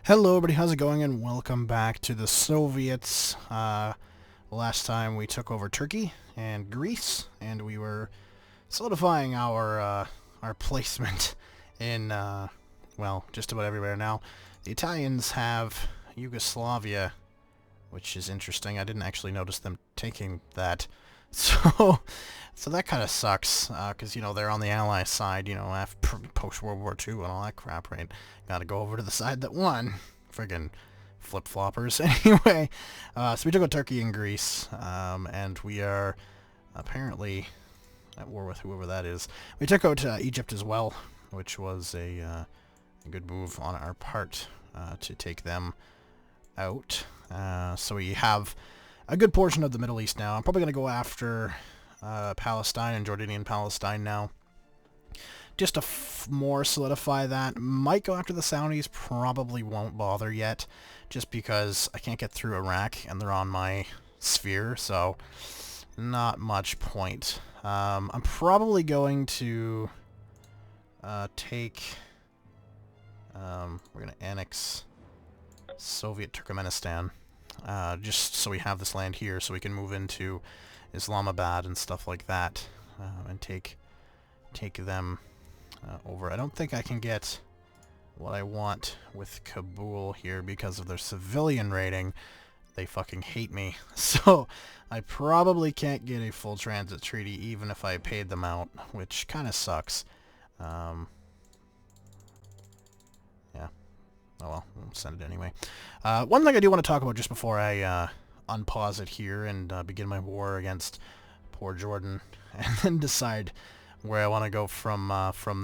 Hello everybody, how's it going, and welcome back to the Soviets. Last time we took over Turkey and Greece, and we were solidifying our placement in, well, just about everywhere now. The Italians have Yugoslavia, which is interesting. I didn't actually notice them taking that. So that kind of sucks, because, you know, they're on the Allies side, you know, after post-World War II and all that crap, right? Gotta go over to the side that won. Friggin' flip-floppers. Anyway, so we took out Turkey and Greece, and we are apparently at war with whoever that is. We took out Egypt as well, which was a good move on our part to take them out. So we have a good portion of the Middle East now. I'm probably going to go after Palestine and Jordanian Palestine now, just to more solidify that. Might go after the Saudis, probably won't bother yet, just because I can't get through Iraq and they're on my sphere, so not much point. I'm probably going to take... we're going to annex Soviet Turkmenistan, just so we have this land here, so we can move into Islamabad and stuff like that, and take them over. I don't think I can get what I want with Kabul here because of their civilian rating. They fucking hate me. So I probably can't get a full transit treaty even if I paid them out, which kind of sucks. Yeah. Oh well, we'll send it anyway. One thing I do want to talk about just before I unpause it here and begin my war against poor Jordan, and then decide where I want to go from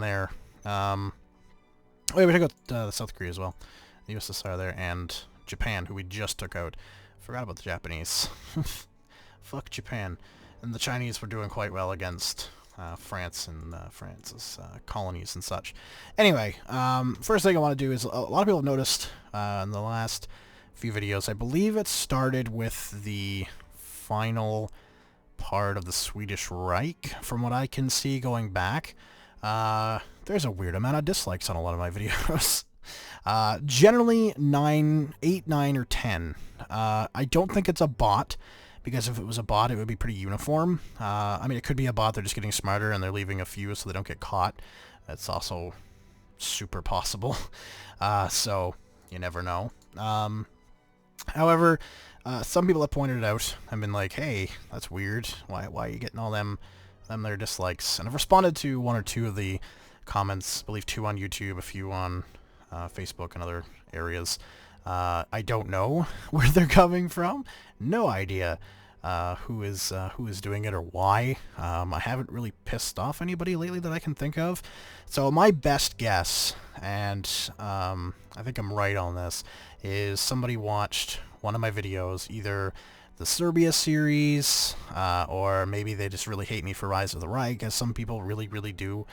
there. Wait, we took out South Korea as well. The USSR there, and Japan, who we just took out. Forgot about the Japanese. Fuck Japan. And the Chinese were doing quite well against France and France's colonies and such. Anyway, first thing I want to do is, a lot of people have noticed in the last few videos, I believe it started with the final part of the Swedish Reich, from what I can see going back. There's a weird amount of dislikes on a lot of my videos. Generally 8, 9, or 10. I don't think it's a bot, because if it was a bot it would be pretty uniform. I mean, it could be a bot, they're just getting smarter and they're leaving a few so they don't get caught. That's also super possible. So you never know. However, some people have pointed it out and been like, hey, that's weird. Why are you getting all them their dislikes? And I've responded to one or two of the comments, I believe 2 on YouTube, a few on Facebook and other areas. I don't know where they're coming from. No idea who is doing it or why. I haven't really pissed off anybody lately that I can think of. So my best guess, and I think I'm right on this, is somebody watched one of my videos, either the Serbia series, or maybe they just really hate me for Rise of the Reich, as some people really, really do,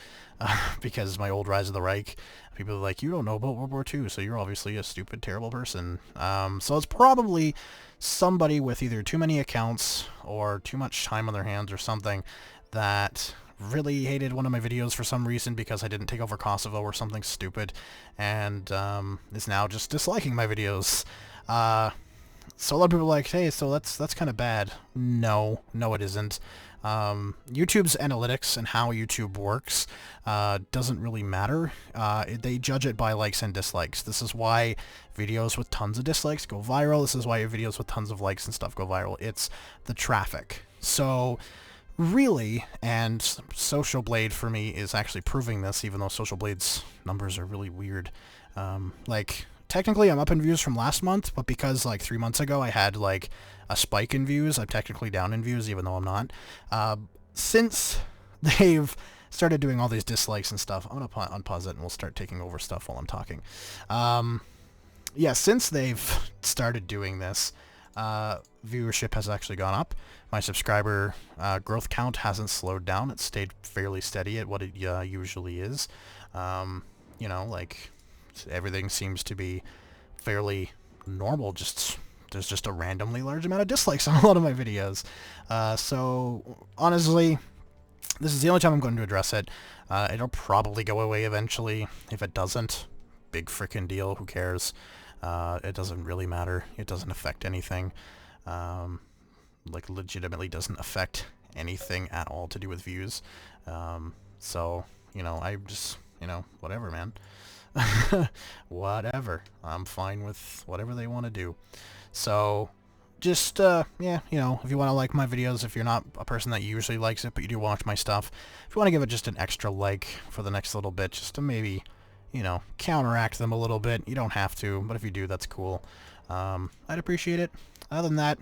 because my old Rise of the Reich, people are like, you don't know about World War II, so you're obviously a stupid, terrible person. So it's probably somebody with either too many accounts or too much time on their hands or something that really hated one of my videos for some reason because I didn't take over Kosovo or something stupid, and is now just disliking my videos. So a lot of people are like, hey, so that's kind of bad. No, it isn't. YouTube's analytics and how YouTube works doesn't really matter. They judge it by likes and dislikes. This is why videos with tons of dislikes go viral. This is why videos with tons of likes and stuff go viral. It's the traffic. So really, and Social Blade for me is actually proving this, even though Social Blade's numbers are really weird. Like, technically I'm up in views from last month, but because like 3 months ago I had like a spike in views, I'm technically down in views even though I'm not. Since they've started doing all these dislikes and stuff, I'm going to unpause it and we'll start taking over stuff while I'm talking. Yeah, since they've started doing this, viewership has actually gone up. My subscriber growth count hasn't slowed down. It's stayed fairly steady at what it usually is. You know, like, everything seems to be fairly normal, there's just a randomly large amount of dislikes on a lot of my videos. So, honestly, this is the only time I'm going to address it. It'll probably go away eventually. If it doesn't, big frickin' deal, who cares? It doesn't really matter. It doesn't affect anything. Like, legitimately doesn't affect anything at all to do with views. So, you know, I just, you know, whatever, man. Whatever. I'm fine with whatever they want to do. So, just, yeah, you know, if you want to like my videos, if you're not a person that usually likes it, but you do watch my stuff, if you want to give it just an extra like for the next little bit, just to maybe, you know, counteract them a little bit. You don't have to, but if you do, that's cool. I'd appreciate it. Other than that,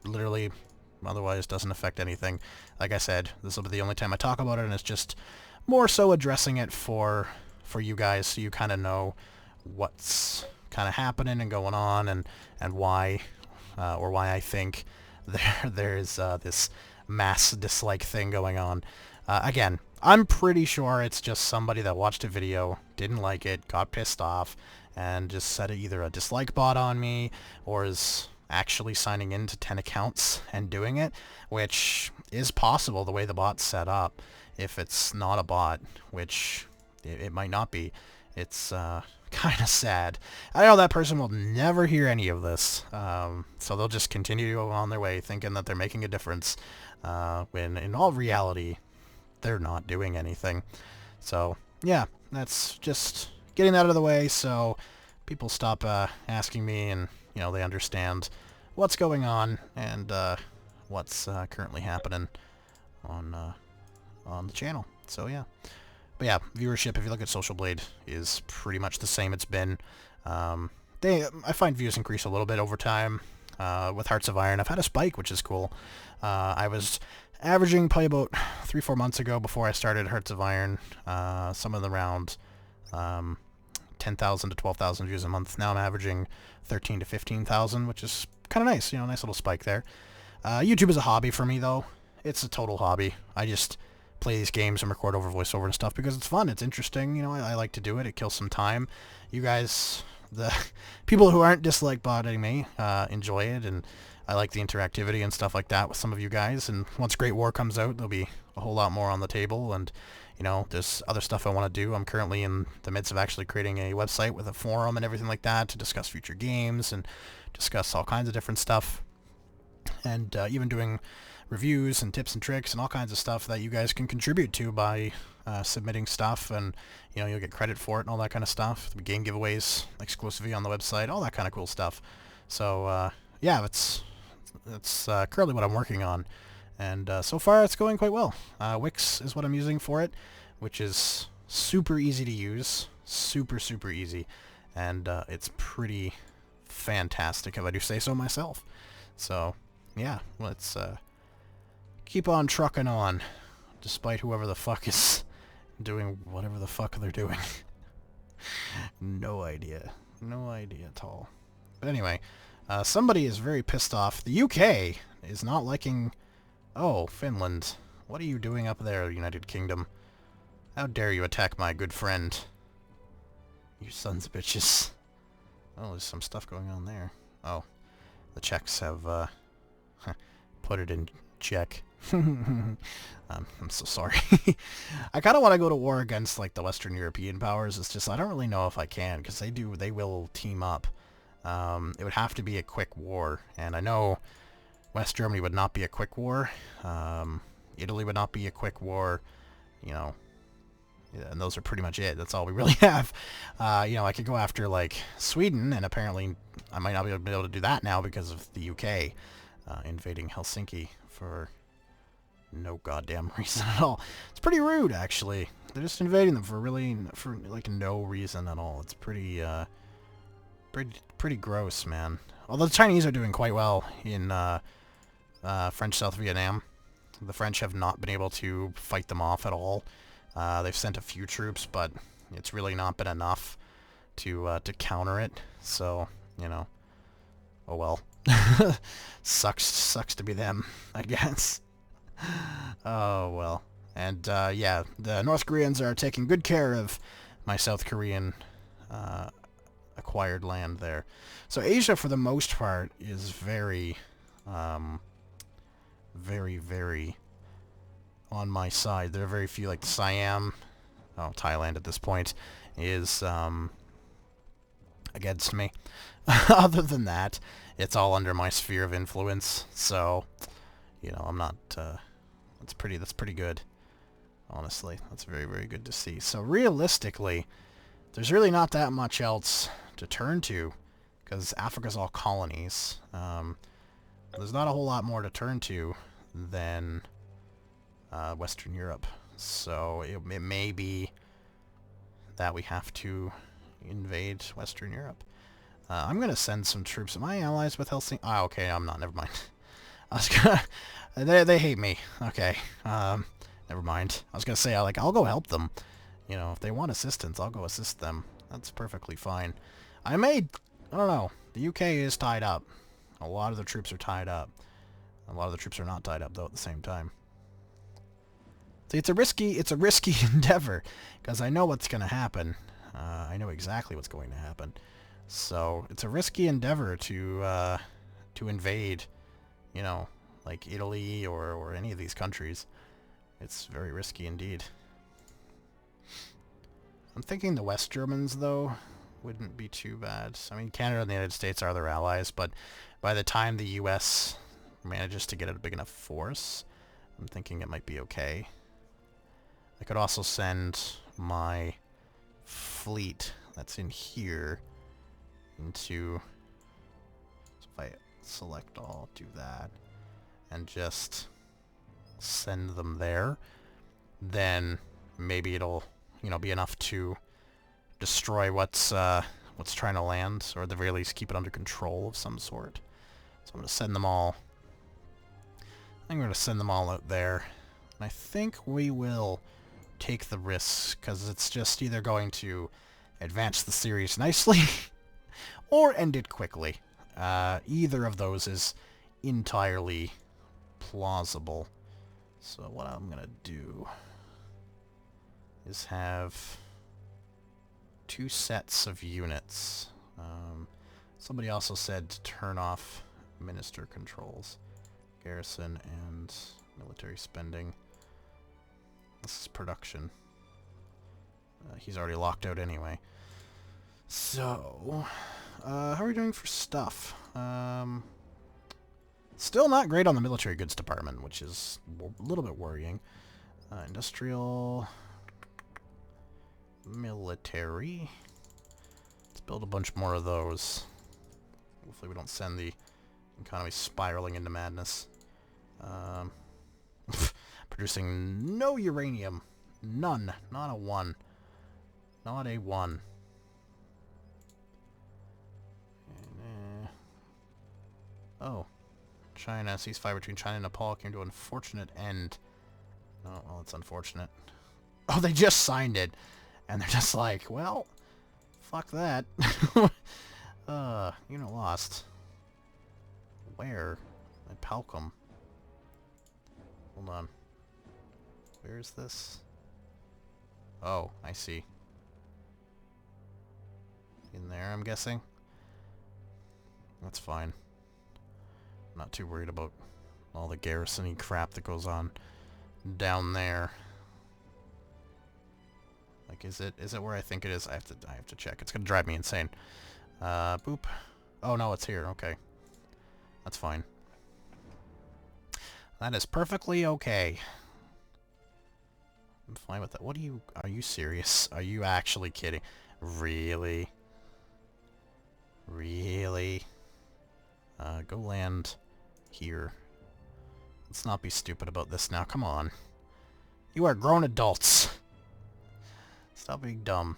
literally, otherwise doesn't affect anything. Like I said, this will be the only time I talk about it, and it's just more so addressing it for you guys, so you kind of know what's kind of happening and going on, and why, or why I think there's this mass dislike thing going on. Again, I'm pretty sure it's just somebody that watched a video, didn't like it, got pissed off, and just set either a dislike bot on me, or is actually signing into 10 accounts and doing it, which is possible the way the bot's set up. If it's not a bot, which it might not be, it's kind of sad. I know that person will never hear any of this, so they'll just continue to go on their way thinking that they're making a difference, when in all reality, they're not doing anything. So, yeah, that's just getting that out of the way so people stop asking me, and, you know, they understand what's going on and what's currently happening on the channel. So, yeah. But yeah, viewership, if you look at Social Blade, is pretty much the same it's been. I find views increase a little bit over time. With Hearts of Iron, I've had a spike, which is cool. I was averaging probably about 3-4 months ago, before I started Hearts of Iron, some of the around 10,000 to 12,000 views a month. Now I'm averaging 13 to 15,000, which is kind of nice. You know, nice little spike there. YouTube is a hobby for me, though. It's a total hobby. I just play these games and record over voiceover and stuff because it's fun. It's interesting. You know, I like to do it. It kills some time. You guys, the people who aren't dislike botting me, enjoy it, and I like the interactivity and stuff like that with some of you guys. And once Great War comes out, there'll be a whole lot more on the table, and, you know, there's other stuff I want to do. I'm currently in the midst of actually creating a website with a forum and everything like that to discuss future games and discuss all kinds of different stuff, and even doing reviews and tips and tricks and all kinds of stuff that you guys can contribute to by submitting stuff, and, you know, you'll get credit for it and all that kind of stuff. The game giveaways exclusively on the website, all that kind of cool stuff. So yeah, that's currently what I'm working on, and so far it's going quite well. Wix is what I'm using for it, which is super easy to use, super easy, and it's pretty fantastic, if I do say so myself. So yeah, let's keep on trucking on, despite whoever the fuck is doing whatever the fuck they're doing. No idea at all. But anyway, somebody is very pissed off. The UK is not liking... Oh, Finland. What are you doing up there, United Kingdom? How dare you attack my good friend? You sons of bitches. Oh, there's some stuff going on there. Oh, the Czechs have put it in check. I'm so sorry. I kind of want to go to war against, like, the Western European powers. It's just I don't really know if I can, because they will team up. It would have to be a quick war, and I know West Germany would not be a quick war. Italy would not be a quick war. You know, yeah, and those are pretty much it. That's all we really have. You know, I could go after, like, Sweden, and apparently I might not be able to do that now because of the UK invading Helsinki for no goddamn reason at all. It's pretty rude, actually. They're just invading them for like no reason at all. It's pretty gross, man. Although the Chinese are doing quite well in French South Vietnam. The French have not been able to fight them off at all. They've sent a few troops, but it's really not been enough to counter it. So, you know, oh well. Sucks to be them, I guess. Oh well. And yeah, the North Koreans are taking good care of my South Korean acquired land there. So Asia, for the most part, is very on my side. There are very few, like Siam, Thailand at this point, is against me. Other than that, it's all under my sphere of influence, so, you know, I'm not, that's pretty good. Honestly, that's very, very good to see. So realistically, there's really not that much else to turn to, because Africa's all colonies. There's not a whole lot more to turn to than Western Europe. So it may be that we have to invade Western Europe. I'm going to send some troops. Am I allies with Helsinki? Ah, okay, I'm not. Never mind. I was gonna... they hate me. Okay. Never mind. I was going to say, I'll go help them. You know, if they want assistance, I'll go assist them. That's perfectly fine. I don't know. The UK is tied up. A lot of the troops are tied up. A lot of the troops are not tied up, though, at the same time. See, it's a risky endeavor, because I know what's going to happen. I know exactly what's going to happen. So, it's a risky endeavor to invade, you know, like Italy or any of these countries. It's very risky indeed. I'm thinking the West Germans, though, wouldn't be too bad. I mean, Canada and the United States are their allies, but by the time the U.S. manages to get a big enough force, I'm thinking it might be okay. I could also send my fleet that's in here into... So if I select all, do that, and just send them there, then maybe it'll, you know, be enough to destroy what's trying to land, or at the very least keep it under control of some sort. So I'm going to send them all. I'm going to send them all out there. And I think we will take the risks, because it's just either going to advance the series nicely or end it quickly. Either of those is entirely plausible. So what I'm going to do is have 2 sets of units. Somebody also said to turn off minister controls, garrison, and military spending. This is production. He's already locked out anyway. So, how are we doing for stuff? Still not great on the military goods department, which is a little bit worrying. Industrial... military. Let's build a bunch more of those. Hopefully we don't send the economy spiraling into madness. Producing no uranium. None. Not a 1. Not a 1. And, oh. China. Ceasefire between China and Nepal came to an unfortunate end. Oh, well, it's unfortunate. Oh, they just signed it. And they're just like, well, fuck that. Unit lost. Where? At Palcom. Hold on. Where is this? Oh, I see. In there, I'm guessing. That's fine. I'm not too worried about all the garrison-y crap that goes on down there. Like, is it where I think it is? I have to check. It's gonna drive me insane. Boop. Oh no, it's here. Okay. That's fine. That is perfectly okay. I'm fine with that. What are you serious? Are you actually kidding? Really? Really? Go land here. Let's not be stupid about this now. Come on. You are grown adults. Stop being dumb.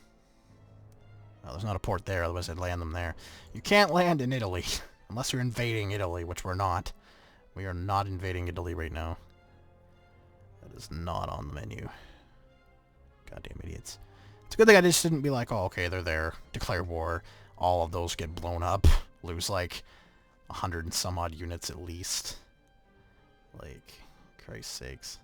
Oh, there's not a port there, otherwise I'd land them there. You can't land in Italy. Unless you're invading Italy, which we're not. We are not invading Italy right now. That is not on the menu. Goddamn idiots. It's a good thing I just didn't be like, oh, okay, they're there. Declare war. All of those get blown up. Lose, like, 100 and some odd units at least. Like, Christ's sakes.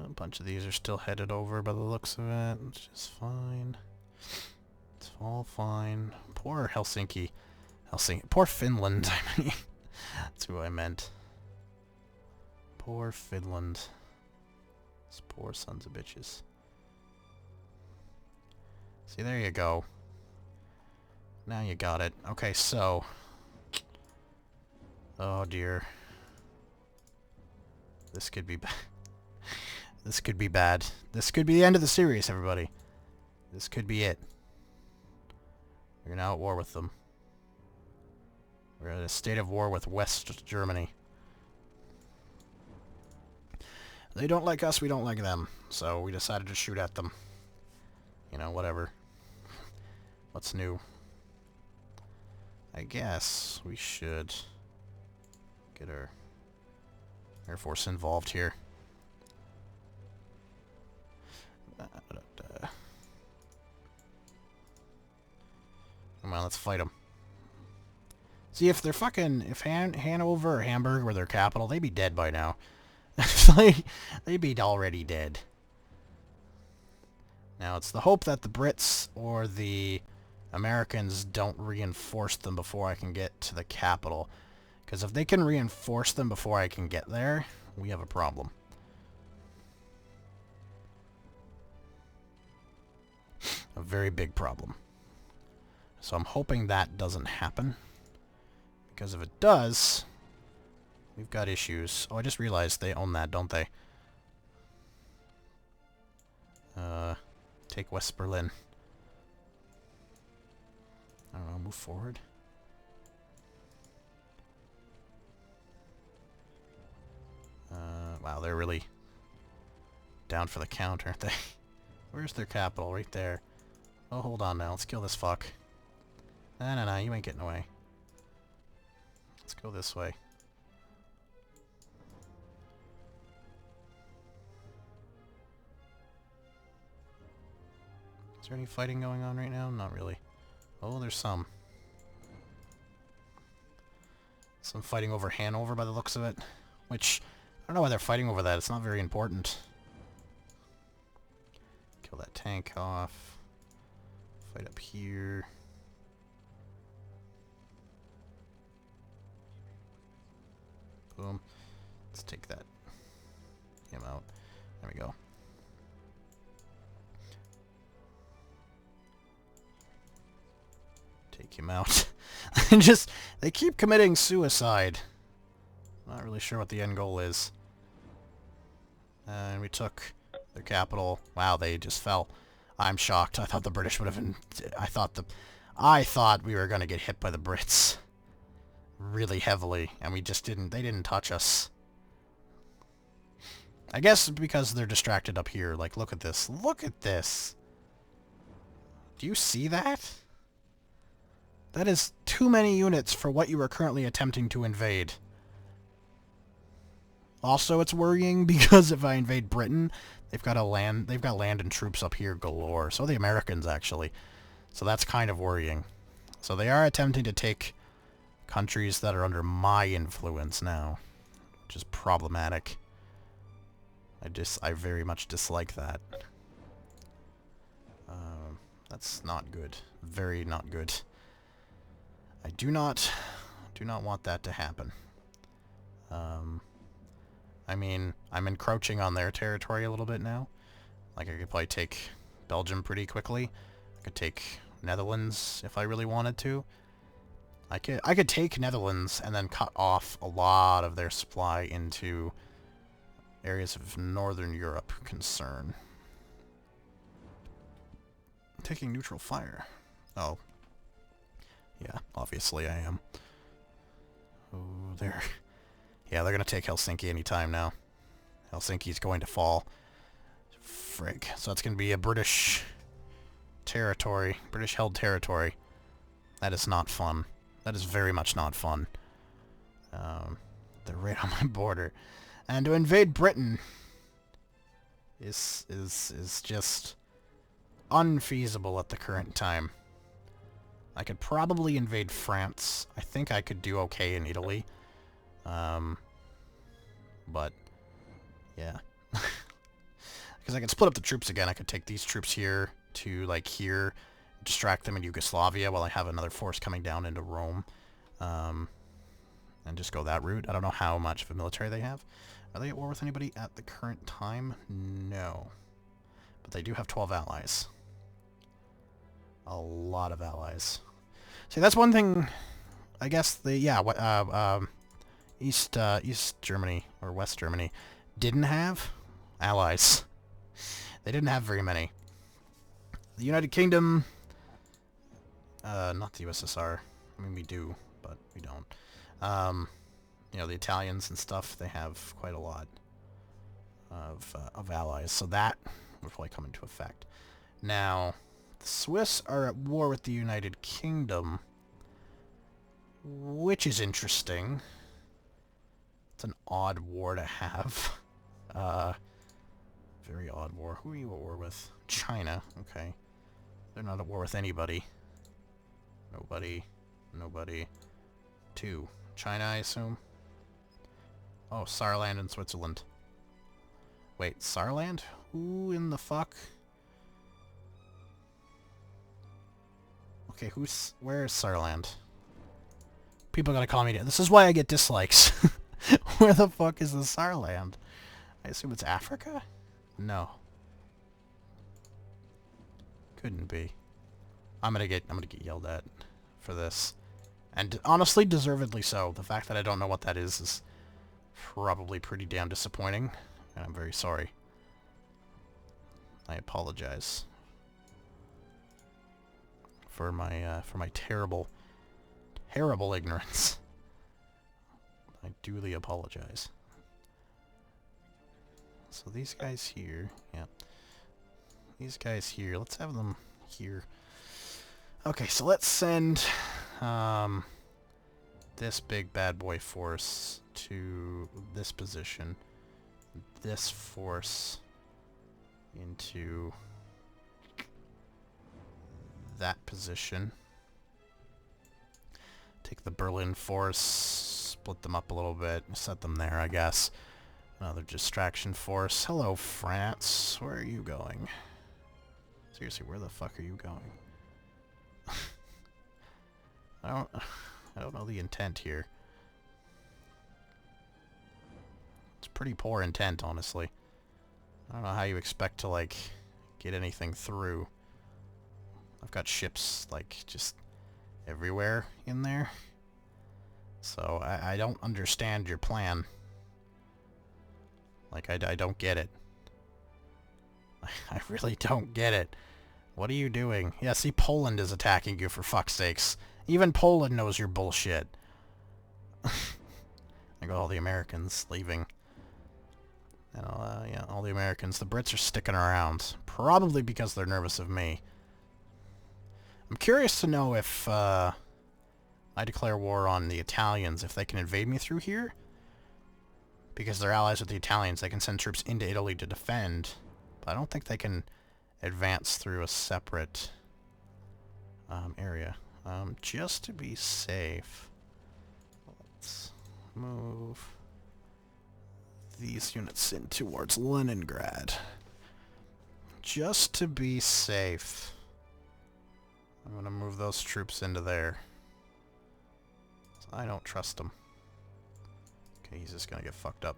A bunch of these are still headed over by the looks of it, which is fine. It's all fine. Poor Helsinki. Poor Finland, I mean. That's who I meant. Poor Finland. These poor sons of bitches. See, there you go. Now you got it. Okay, so... Oh, dear. This could be bad. This could be bad. This could be the end of the series, everybody. This could be it. We're now at war with them. We're in a state of war with West Germany. They don't like us, we don't like them. So we decided to shoot at them. You know, whatever. What's new? I guess we should get our Air Force involved here. Come on, let's fight them. See, if they're fucking... If Hanover or Hamburg were their capital, they'd be dead by now. They'd be already dead. Now, it's the hope that the Brits or the Americans don't reinforce them before I can get to the capital. Because if they can reinforce them before I can get there, we have a problem. A very big problem. So I'm hoping that doesn't happen. Because if it does, we've got issues. Oh, I just realized they own that, don't they? Take West Berlin. I don't know, move forward. Wow, they're really down for the count, aren't they? Where's their capital? Right there. Oh, hold on now. Let's kill this fuck. No, you ain't getting away. Let's go this way. Is there any fighting going on right now? Not really. Oh, there's some. Some fighting over Hanover by the looks of it. Which, I don't know why they're fighting over that. It's not very important. Kill that tank off. Fight up here. Boom. Let's take that. Him out. There we go. Take him out. And just, they keep committing suicide. Not really sure what the end goal is. And we took their capital. Wow, they just fell. I'm shocked. I thought the British would have been... I thought we were going to get hit by the Brits. Really heavily. And we just didn't... They didn't touch us. I guess because they're distracted up here. Like, look at this. Look at this. Do you see that? That is too many units for what you are currently attempting to invade. Also, it's worrying because if I invade Britain, they've got land and troops up here galore. So the Americans, actually. So that's kind of worrying. So they are attempting to take countries that are under my influence now, which is problematic. I very much dislike that. That's not good. Very not good. I do not want that to happen. I mean, I'm encroaching on their territory a little bit now. Like, I could probably take Belgium pretty quickly. I could take Netherlands if I really wanted to. I could take Netherlands and then cut off a lot of their supply into areas of Northern Europe concern. Taking neutral fire. Oh. Yeah, obviously I am. Oh, there. Yeah, they're going to take Helsinki anytime now. Helsinki's going to fall. Frig. So that's going to be a British territory. British-held territory. That is not fun. That is very much not fun. They're right on my border. And to invade Britain is just unfeasible at the current time. I could probably invade France. I think I could do okay in Italy. But, yeah. Because I could split up the troops again. I could take these troops here to, like, here, distract them in Yugoslavia while I have another force coming down into Rome. And just go that route. I don't know how much of a military they have. Are they at war with anybody at the current time? No. But they do have 12 allies. A lot of allies. See, that's one thing, I guess East Germany, or West Germany, didn't have allies. They didn't have very many. The United Kingdom, not the USSR. I mean, we do, but we don't. You know, the Italians and stuff, they have quite a lot of allies, so that would probably come into effect. Now, the Swiss are at war with the United Kingdom, which is interesting. It's an odd war to have. Very odd war. Who are you at war with? China. Okay. They're not at war with anybody. Nobody. Nobody. 2. China, I assume? Oh, Saarland and Switzerland. Wait, Saarland? Who in the fuck? Okay, where's Saarland? People gotta call me. This is why I get dislikes. Where the fuck is the Saarland? I assume it's Africa? No. Couldn't be. I'm gonna get yelled at for this. And honestly, deservedly so. The fact that I don't know what that is probably pretty damn disappointing. And I'm very sorry. I apologize for my terrible ignorance. I duly apologize. So these guys here, yeah. These guys here, let's have them here. Okay, so let's send this big bad boy force to this position. This force into that position. Take the Berlin force, split them up a little bit, set them there, I guess. Another distraction force. Hello, France. Where are you going? Seriously, where the fuck are you going? I don't know the intent here. It's pretty poor intent, honestly. I don't know how you expect to, like, get anything through. I've got ships, like, just everywhere in there. So, I don't understand your plan. Like, I don't get it. I really don't get it. What are you doing? Yeah, see, Poland is attacking you, for fuck's sakes. Even Poland knows you're bullshit. I got all the Americans leaving. And, yeah, all the Americans. The Brits are sticking around. Probably because they're nervous of me. I'm curious to know if, I declare war on the Italians, if they can invade me through here. Because they're allies with the Italians, they can send troops into Italy to defend. But I don't think they can advance through a separate area. Just to be safe, let's move these units in towards Leningrad. Just to be safe, I'm going to move those troops into there. I don't trust them. Okay, he's just going to get fucked up.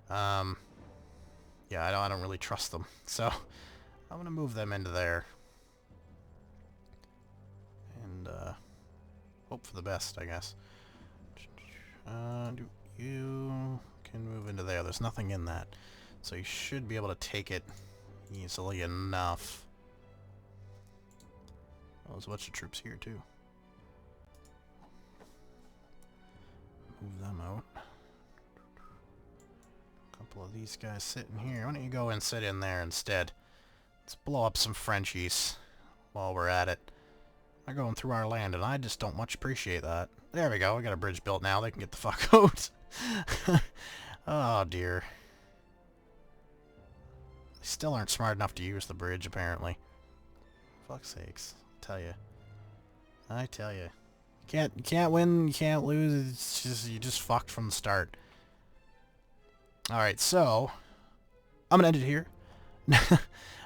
Yeah, I don't really trust them. So, I'm going to move them into there. And, hope for the best, I guess. You can move into there. There's nothing in that. So you should be able to take it easily enough. Oh, there's a bunch of troops here, too. Move them out. A couple of these guys sitting here. Why don't you go and sit in there instead? Let's blow up some Frenchies while we're at it. They're going through our land, and I just don't much appreciate that. There we go. We got a bridge built now. They can get the fuck out. Oh, dear. They still aren't smart enough to use the bridge, apparently. Fuck's sakes. I tell you. You can't win, you can't lose. It's just, you just fucked from the start. Alright, so I'm gonna end it here.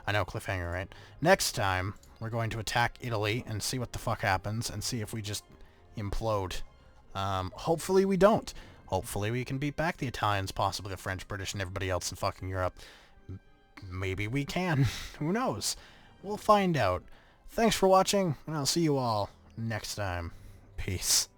I know, cliffhanger, right? Next time, we're going to attack Italy and see what the fuck happens and see if we just implode. Hopefully we don't. Hopefully we can beat back the Italians, possibly the French, British, and everybody else in fucking Europe. Maybe we can. Who knows? We'll find out. Thanks for watching, and I'll see you all next time. Peace.